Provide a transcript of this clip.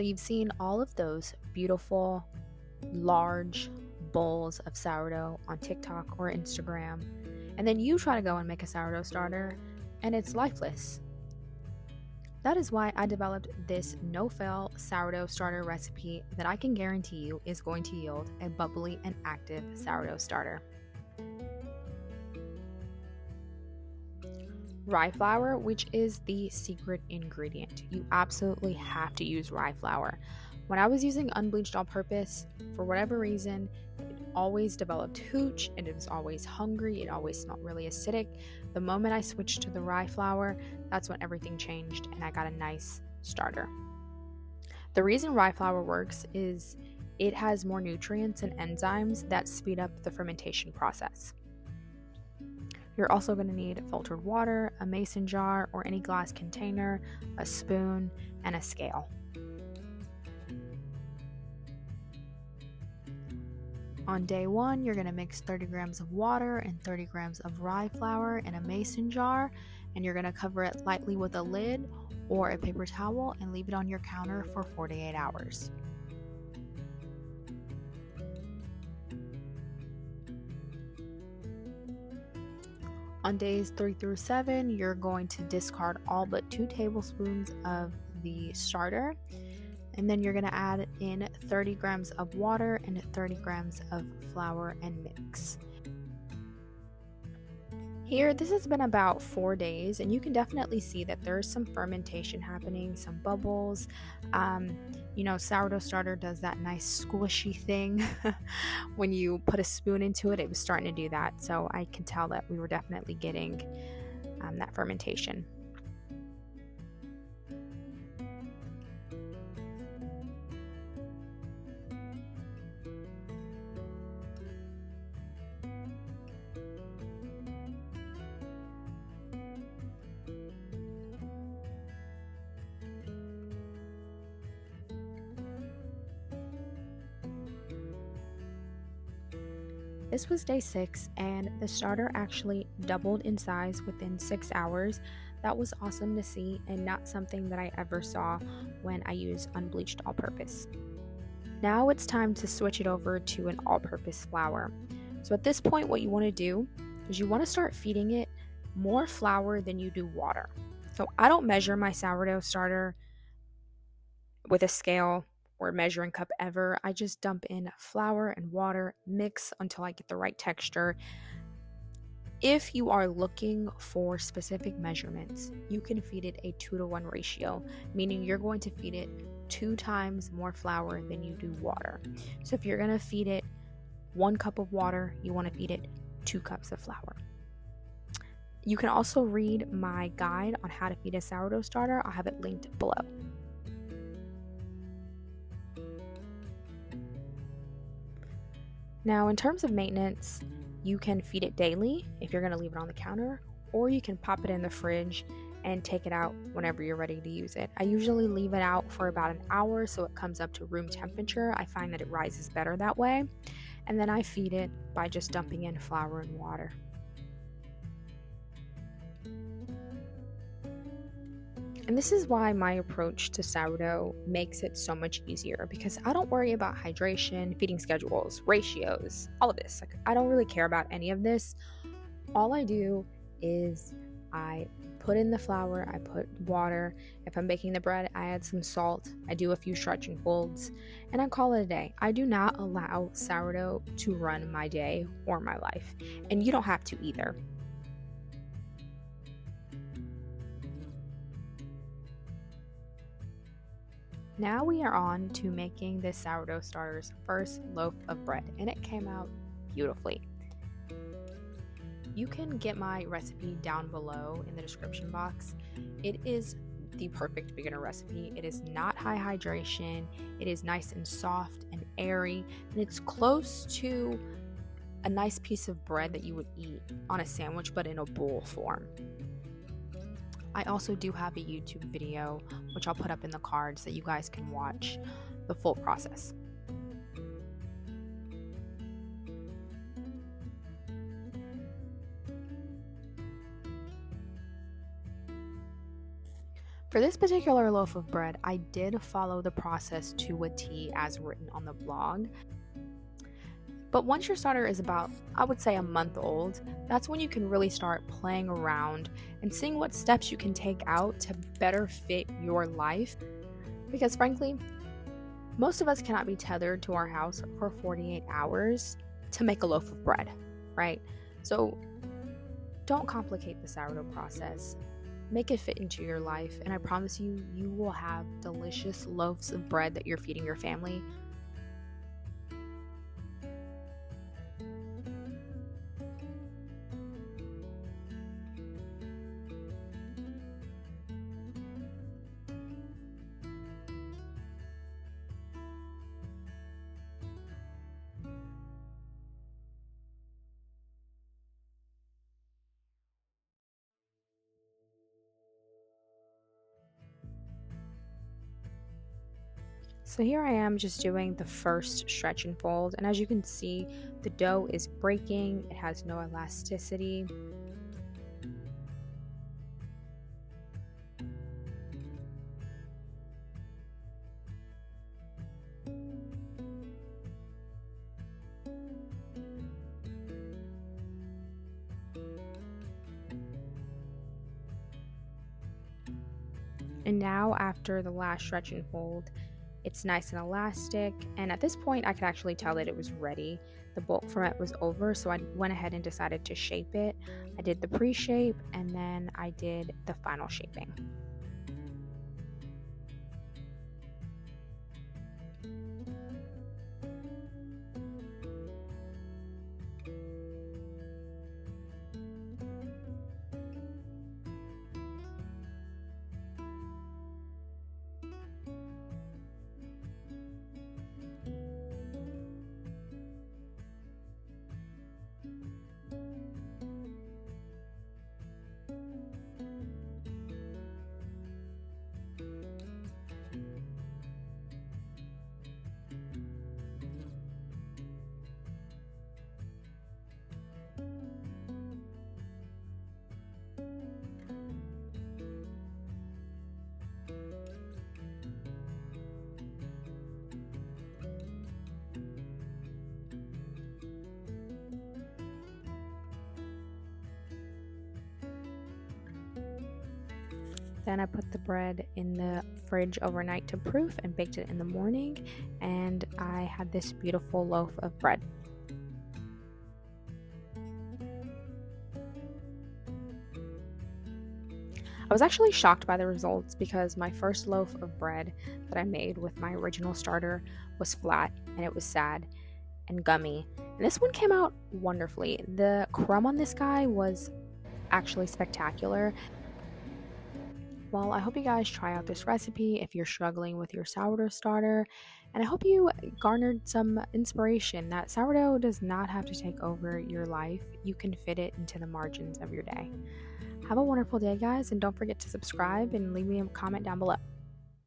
So you've seen all of those beautiful, large bowls of sourdough on TikTok or Instagram, and then you try to go and make a sourdough starter, and it's lifeless. That is why I developed this no-fail sourdough starter recipe that I can guarantee you is going to yield a bubbly and active sourdough starter. Rye flour, which is the secret ingredient. You absolutely have to use rye flour. When I was using unbleached all-purpose, for whatever reason, it always developed hooch, and it was always hungry, it always smelled really acidic. The moment I switched to the rye flour, that's when everything changed and I got a nice starter. The reason rye flour works is it has more nutrients and enzymes that speed up the fermentation process. You're also going to need filtered water, a mason jar or any glass container, a spoon, and a scale. On day 1, you're going to mix 30 grams of water and 30 grams of rye flour in a mason jar, and you're going to cover it lightly with a lid or a paper towel and leave it on your counter for 48 hours. On days 3 through 7, you're going to discard all but 2 tablespoons of the starter, and then you're going to add in 30 grams of water and 30 grams of flour and mix. Here, this has been about 4 days, and you can definitely see that there's some fermentation happening, some bubbles. Sourdough starter does that nice squishy thing. When you put a spoon into it, it was starting to do that. So I can tell that we were definitely getting that fermentation. This was day 6, and the starter actually doubled in size within 6 hours. That was awesome to see, and not something that I ever saw when I use unbleached all-purpose. Now it's time to switch it over to an all-purpose flour. So at this point, what you want to do is you want to start feeding it more flour than you do water. So I don't measure my sourdough starter with a scale or measuring cup ever. I just dump in flour and water, mix until I get the right texture. If you are looking for specific measurements, you can feed it a 2-to-1 ratio, meaning you're going to feed it 2 times more flour than you do water. So if you're going to feed it 1 cup of water, you want to feed it 2 cups of flour. You can also read my guide on how to feed a sourdough starter. I'll have it linked below. Now, in terms of maintenance, you can feed it daily if you're going to leave it on the counter, or you can pop it in the fridge and take it out whenever you're ready to use it. I usually leave it out for about an hour so it comes up to room temperature. I find that it rises better that way. And then I feed it by just dumping in flour and water. And this is why my approach to sourdough makes it so much easier, because I don't worry about hydration, feeding schedules, ratios, all of this. I don't really care about any of this. All I do is I put in the flour, I put water. If I'm baking the bread, I add some salt. I do a few stretch and folds, and I call it a day. I do not allow sourdough to run my day or my life, and you don't have to either. Now we are on to making this sourdough starter's first loaf of bread, and it came out beautifully. You can get my recipe down below in the description box. It is the perfect beginner recipe. It is not high hydration. It is nice and soft and airy, and it's close to a nice piece of bread that you would eat on a sandwich, but in a bowl form. I also do have a YouTube video, which I'll put up in the card so that you guys can watch the full process. For this particular loaf of bread, I did follow the process to a T as written on the blog. But once your starter is about, I would say, a month old, that's when you can really start playing around and seeing what steps you can take out to better fit your life. Because frankly, most of us cannot be tethered to our house for 48 hours to make a loaf of bread, right? So don't complicate the sourdough process. Make it fit into your life, and I promise you, you will have delicious loaves of bread that you're feeding your family. So here I am just doing the first stretch and fold, and as you can see, the dough is breaking, it has no elasticity. And now after the last stretch and fold, it's nice and elastic, and at this point I could actually tell that it was ready. The bulk from it was over, so I went ahead and decided to shape it. I did the pre-shape and then I did the final shaping. Then I put the bread in the fridge overnight to proof and baked it in the morning, and I had this beautiful loaf of bread. I was actually shocked by the results because my first loaf of bread that I made with my original starter was flat and it was sad and gummy. And this one came out wonderfully. The crumb on this guy was actually spectacular. Well, I hope you guys try out this recipe if you're struggling with your sourdough starter, and I hope you garnered some inspiration that sourdough does not have to take over your life. You can fit it into the margins of your day. Have a wonderful day, guys, and don't forget to subscribe and leave me a comment down below.